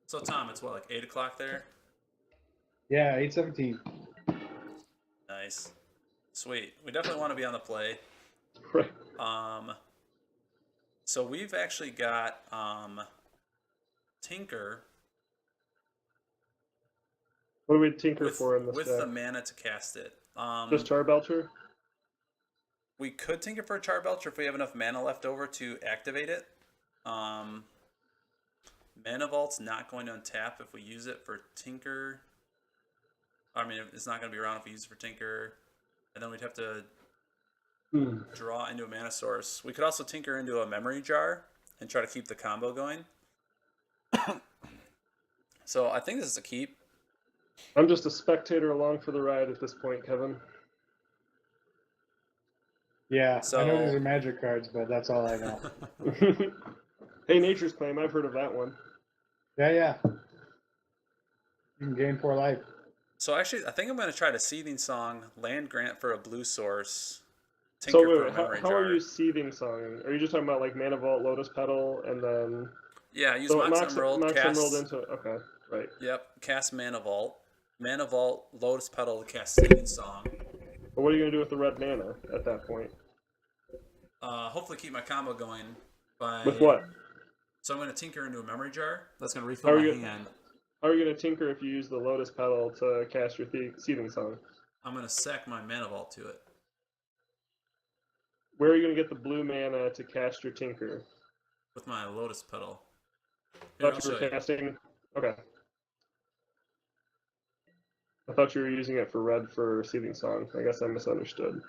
So Tom, it's what, like 8 o'clock there? Yeah, 8:17. Nice. Sweet. We definitely want to be on the play. Right. Um, so we've actually got Tinker What do we tinker with for in this with the deck? mana to cast it. Just Char Belcher? We could Tinker for a Charbelcher if we have enough mana left over to activate it. Um, Mana Vault's not going to untap if we use it for Tinker. I mean, it's not going to be around if we use it for Tinker. And then we'd have to draw into a mana source. We could also tinker into a memory jar and try to keep the combo going. So I think this is a keep. I'm just a spectator along for the ride at this point, Kevin. Yeah, So I know these are magic cards, but that's all I know. Hey, Nature's Claim, I've heard of that one. Yeah. You can gain 4 life. So actually, I think I'm going to try to Seething Song, Land Grant for a blue source, So Tinker for wait, a memory how jar. are you Seething Songing? Are you just talking about like Mana Vault, Lotus Petal, and then... Yeah, use So Mox Emerald, Mox cast... Emerald into... Okay, right. Yep, cast Mana Vault. Mana Vault, Lotus Petal to cast Seething Song. But what are you going to do with the red mana at that point? Hopefully keep my combo going by... With what? So I'm going to Tinker into a memory jar. That's going to refill my hand. How are you going to tinker if you use the Lotus Petal to cast your Seething Song? I'm going to sack my Mana Vault to it. Where are you going to get the blue mana to cast your tinker? With my Lotus Petal. I Here, thought you were casting... Okay. I thought you were using it for red for Seething Song. I guess I misunderstood.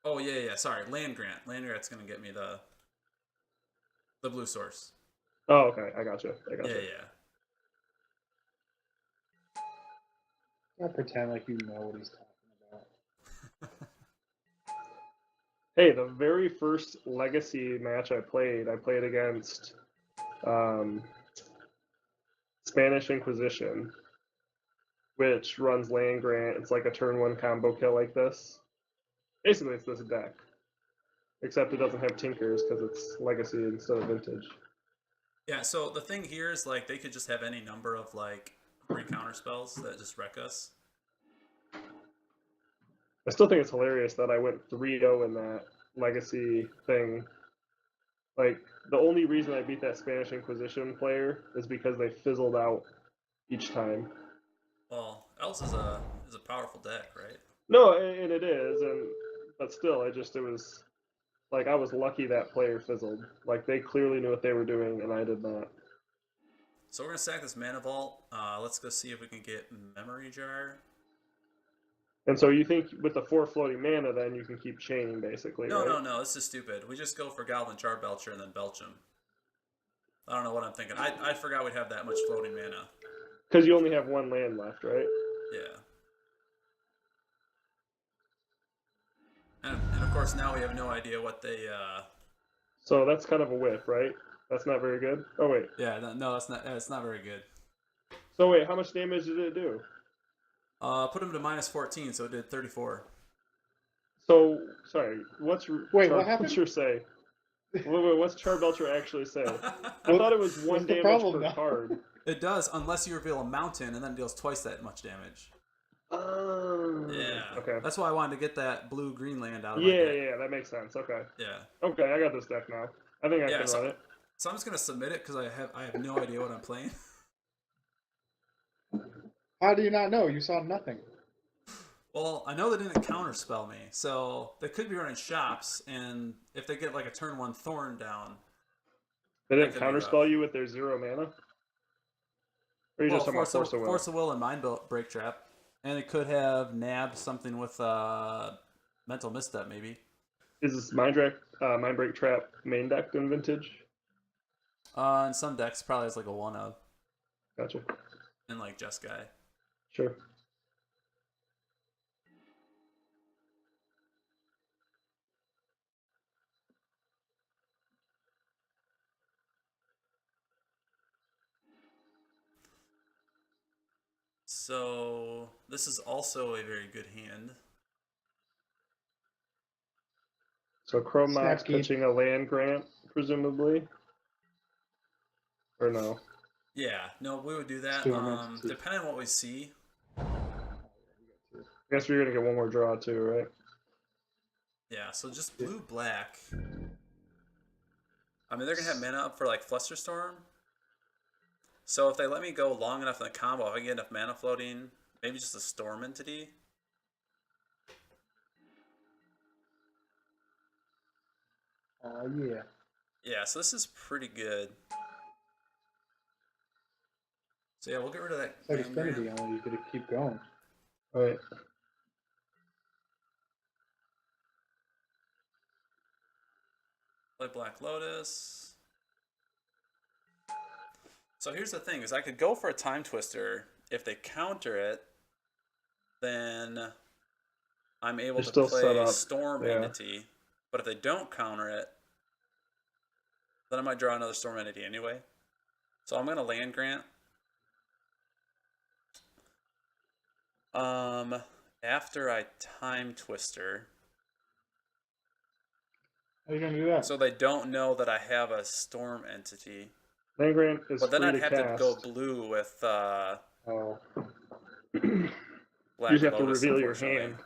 Oh, yeah. Sorry, Land Grant. Land Grant's going to get me the blue source. Oh, okay. I gotcha. Yeah. Don't pretend like you know what he's talking about. Hey, the very first Legacy match I played against Spanish Inquisition, which runs Land Grant. It's like a turn 1 combo kill like this. Basically, it's this deck. Except it doesn't have Tinkers because it's Legacy instead of Vintage. Yeah, so the thing here is, like, they could just have any number of, like, free counter spells that just wreck us. I still think it's hilarious that I went 3-0 in that Legacy thing. Like, the only reason I beat that Spanish Inquisition player is because they fizzled out each time. Well, Else is a powerful deck, right? No, and it is, but still, it was like I was lucky that player fizzled. Like they clearly knew what they were doing, and I did not. So we're gonna sack this Mana Vault. Let's go see if we can get Memory Jar. And so you think with the 4 floating mana, then you can keep chaining, basically, No, right? no, this is stupid. We just go for Goblin Charbelcher and then belch him. I don't know what I'm thinking. I forgot we'd have that much floating mana. Because you only have 1 land left, right? Yeah. And of course now we have no idea what they... So that's kind of a whiff, right? That's not very good? Oh, wait. Yeah, no, it's not very good. So wait, how much damage did it do? Put him to -14, so it did 34. So, sorry, what happened? What's your say? Wait, what's Charbelcher actually say? I thought it was 1 damage per card. It does, unless you reveal a mountain, and then it deals twice that much damage. Yeah. Okay. That's why I wanted to get that blue-green land out of my deck. Yeah, that makes sense. Okay. Yeah. Okay, I got this deck now. I think I can run it. So I'm just gonna submit it because I have no idea what I'm playing. How do you not know? You saw nothing. Well, I know they didn't counterspell me, so they could be running shops, and if they get like a turn 1 Thorn down... They didn't counterspell you with their 0 mana? Or are you just talking about Force of Will? Force of Will and Mind Break Trap. And it could have nabbed something with Mental Misstep, maybe. Is this Mind Break Trap main decked in Vintage? In some decks, probably has like a 1-of. Gotcha. And like Jeskai. Sure. So this is also a very good hand. So Chrome Mox pitching a land grant, presumably? Or no? Yeah, no, we would do that. Storm entity. Depending on what we see. I guess you're gonna get one more draw too, right? Yeah, so just blue black. I mean, they're gonna have mana up for like Flusterstorm. So if they let me go long enough in the combo, if I get enough mana floating, maybe just a storm entity. Yeah. Yeah, so this is pretty good. So yeah, we'll get rid of that It's like land grant. Affinity, only you could keep going. Right. Play Black Lotus. So here's the thing: is I could go for a Time Twister. If they counter it, then I'm able You're to still set play up. Storm Yeah. Entity. But if they don't counter it, then I might draw another Storm Entity anyway. So I'm gonna land grant. After I Time Twister. How are you gonna do that? So they don't know that I have a Storm Entity. Land grant is But then free I'd to have cast. to go blue with Oh. You Black just have to Lotus, reveal your unfortunately. hand.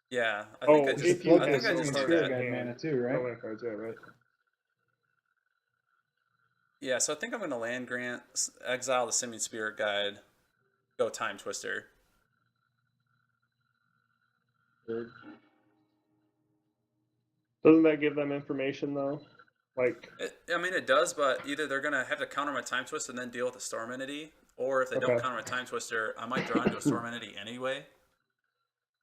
Yeah, I Oh, think I if just, you I think have I no just do cards Spirit in that. Guide hand. mana too, right? No land cards, yeah, right. Yeah, so I think I'm going to land grant, exile the Simian Spirit Guide, go Time Twister. Doesn't that give them information though? Like, I mean, it does, but either they're going to have to counter my Time Twister and then deal with the Storm Entity, or if they don't Okay. counter my Time Twister, I might draw into a Storm Entity anyway.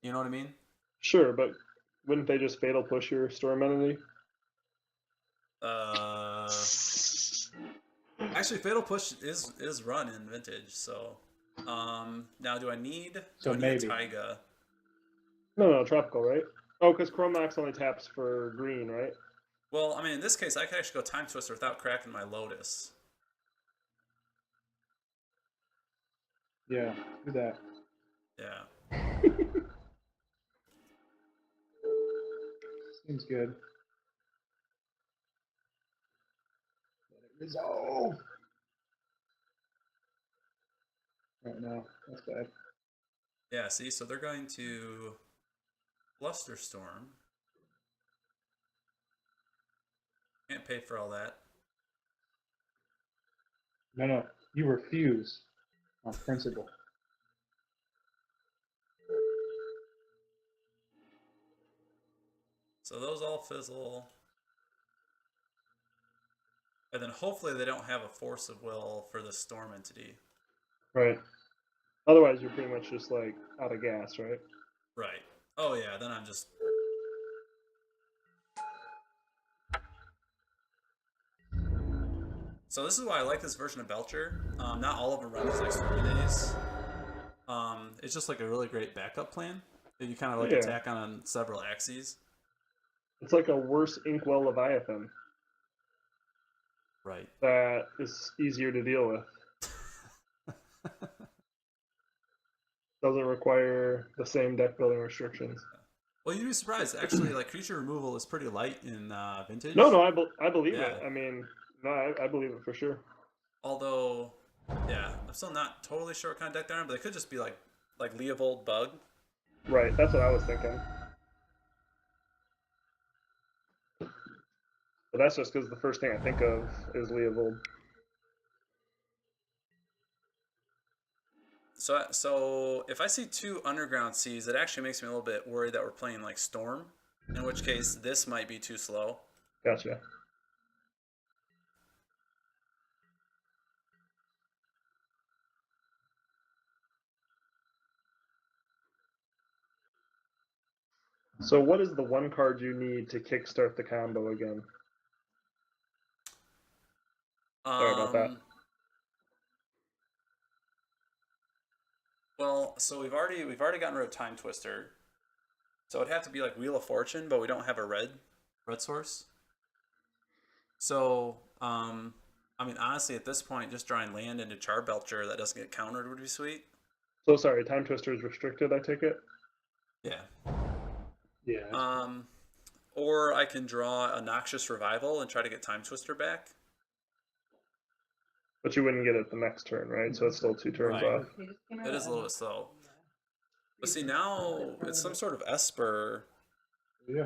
You know what I mean? sure, but wouldn't they just fatal push your storm entity? Actually, Fatal Push is run in Vintage, so now do I need So a maybe. Taiga? No, tropical, right? Oh, because Chromax only taps for green, right? Well, I mean, in this case, I could actually go Time Twister without cracking my Lotus. Yeah, do that. Yeah. Seems good. Resolve. Right now, that's bad. Yeah, see, so they're going to Flusterstorm. Can't pay for all that. No, you refuse on principle. So those all fizzle. And then hopefully they don't have a Force of Will for the Storm Entity. Right. Otherwise, you're pretty much just like out of gas, right? Right. Oh yeah, then I'm just... So this is why I like this version of Belcher. Not all of them run as like Storm Entities. It's just like a really great backup plan that you kind of like attack on several axes. It's like a worse Inkwell Leviathan Right. that is easier to deal with. Doesn't require the same deck building restrictions. Well, you'd be surprised. Actually, like creature removal is pretty light in Vintage. No, I believe Yeah. it. I mean, no, I believe it for sure. Although, yeah, I'm still not totally sure what kind of deck they're on, but they could just be like Leovold Bug. Right, that's what I was thinking. But that's just because the first thing I think of is Leovold. So if I see two Underground Seas, it actually makes me a little bit worried that we're playing like Storm, in which case this might be too slow. Gotcha. So what is the one card you need to kickstart the combo again? Sorry about that. Well, so we've already gotten rid of Time Twister, so it'd have to be like Wheel of Fortune, but we don't have a red source. So I mean, honestly, at this point, just drawing land into Char Belcher that doesn't get countered would be sweet. So sorry, Time Twister is restricted, I take it? Yeah. Yeah. Or I can draw a Noxious Revival and try to get Time Twister back. But you wouldn't get it the next turn, right? So it's still 2 turns Right. off. It is a little bit slow. But see, now it's some sort of Esper. Yeah.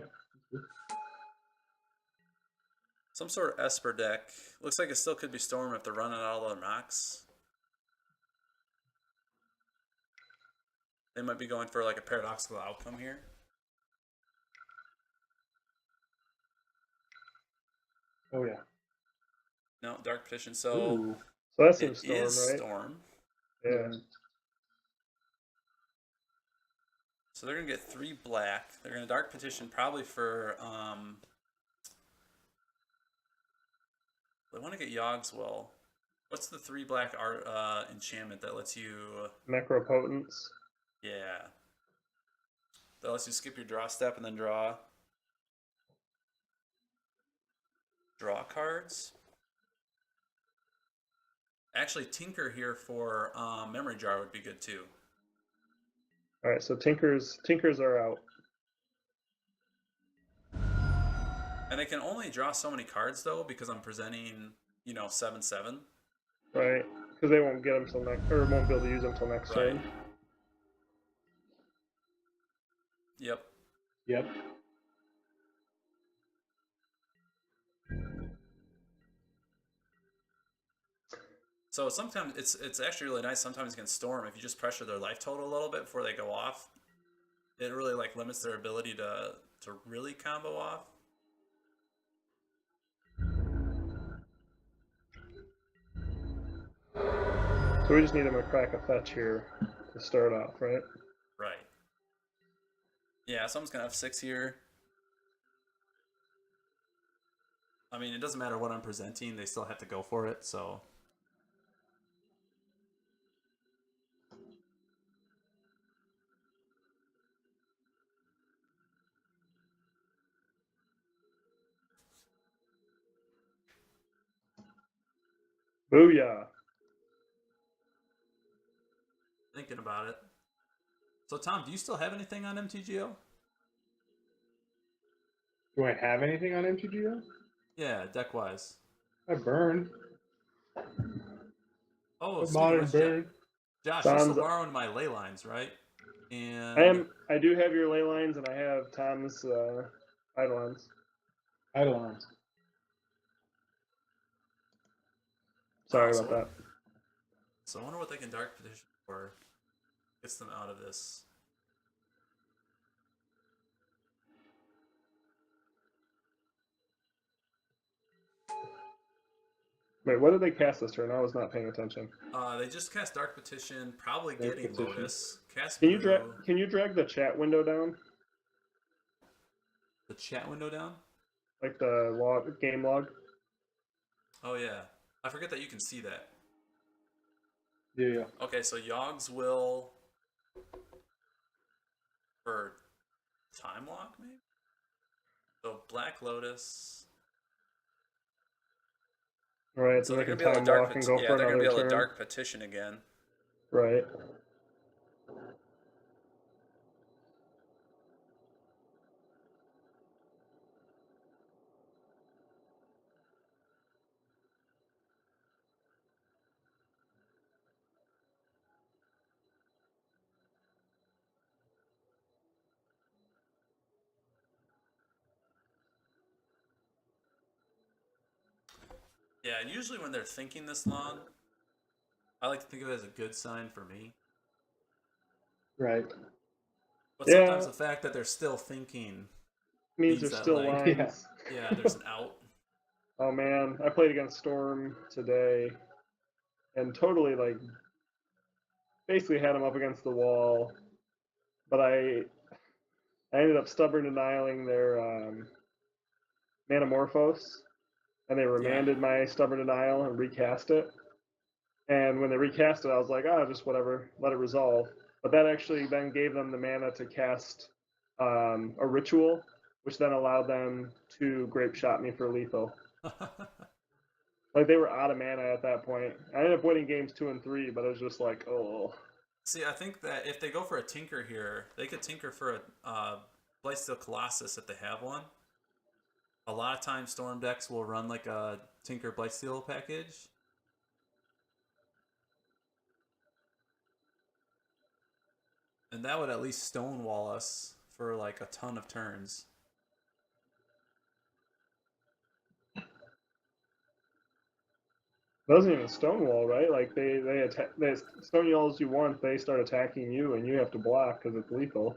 Some sort of Esper deck. Looks like it still could be Storm if they're running out all the Nox. They might be going for like a paradoxical outcome here. Oh yeah. No, Dark Petition. So Ooh. So that it seems Storm, is right? Storm. Yeah. So they're gonna get 3 black. They're gonna Dark Petition probably for they want to get Yogswell. What's the 3 black art enchantment that lets you? Necropotence. Yeah. That lets you skip your draw step and then draw cards. Actually, Tinker here for Memory Jar would be good too. All right, so Tinkers are out. And they can only draw so many cards though because I'm presenting, 7/7. Right, because they won't get them till next, or won't be able to use them till next turn. Yep. Yep. So sometimes it's actually really nice. Sometimes against Storm, if you just pressure their life total a little bit before they go off, it really like limits their ability to really combo off. So we just need them to crack a fetch here to start off, right? Right. Yeah, someone's gonna have 6 here. I mean, it doesn't matter what I'm presenting; they still have to go for it. So. Booyah! Thinking about it. So, Tom, do you still have anything on MTGO? Do I have anything on MTGO? Yeah, deck wise. I burn. Oh, A speaking of modern which, burn. Josh, you're still Tom's- borrowing my ley lines, right? And I do have your ley lines, and I have Tom's Eidolons. Eidolons. Sorry so about that. So I wonder what they can Dark Petition for. Gets them out of this. Wait, what did they cast this turn? I was not paying attention. They just cast Dark Petition, probably Dark getting Petition. Lotus. Cast Can you Blue. Can you drag the chat window down, The chat window down? like the game log? Oh yeah, I forget that you can see that. Yeah. Okay, so Yogs will for Time Lock maybe. So Black Lotus. Right, So so they're they gonna can be able to time Dark walk and Petition. go Yeah, for they're gonna be another able to turn. Dark Petition again. Right. Yeah, and usually when they're thinking this long, I like to think of it as a good sign for me. Right. But Yeah. sometimes the fact that they're still thinking Means means there's that, still like, lines. yeah, there's an out. Oh man, I played against Storm today, and totally like basically had him up against the wall, but I ended up stubborn denialing their Manamorphose, and they remanded my stubborn denial and recast it. And when they recast it, I was like, just whatever, let it resolve. But that actually then gave them the mana to cast a ritual, which then allowed them to grape shot me for lethal. Like they were out of mana at that point. I ended up winning games 2 and 3, but it was just like, oh. See, I think that if they go for a Tinker here, they could Tinker for a Blightsteel Colossus if they have one. A lot of times storm decks will run like a Tinker Blightsteel package. And that would at least stonewall us for like a ton of turns. Doesn't even stonewall, right? Like they attack, they stonewalls you want, they start attacking you, and you have to block because it's lethal.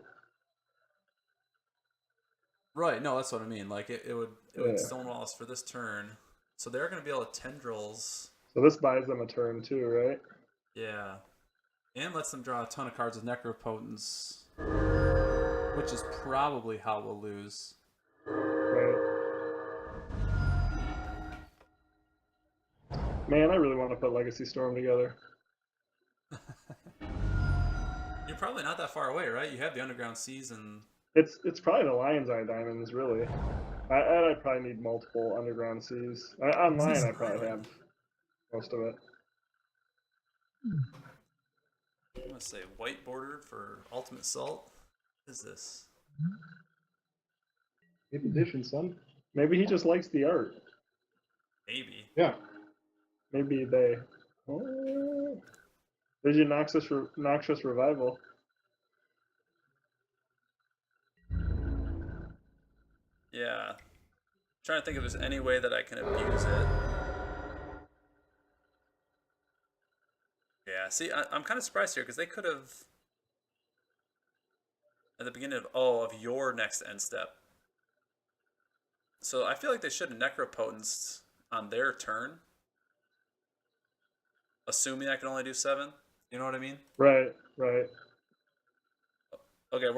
Right, no, that's what I mean. Like it would Yeah. stonewall us for this turn. So they're gonna be able to tendrils. So this buys them a turn too, right? Yeah. And lets them draw a ton of cards with Necropotence. Which is probably how we'll lose. Right. Man, I really want to put Legacy Storm together. You're probably not that far away, right? You have the Underground Seas and It's probably the Lion's Eye Diamonds, really. I probably need multiple Underground Seas. Online, I probably have most of it. I'm gonna say white bordered for Ultimate Salt. What is this? 8th edition, son. Maybe he just likes the art. Maybe. Yeah. Maybe they. Oh, there's your Noxious Revival. Yeah. I'm trying to think if there's any way that I can abuse it. Yeah, see, I'm kind of surprised here because they could have at the beginning of your next end step. So I feel like they should have Necropotenced on their turn, assuming I can only do 7. You know what I mean? Right, right. Okay, we're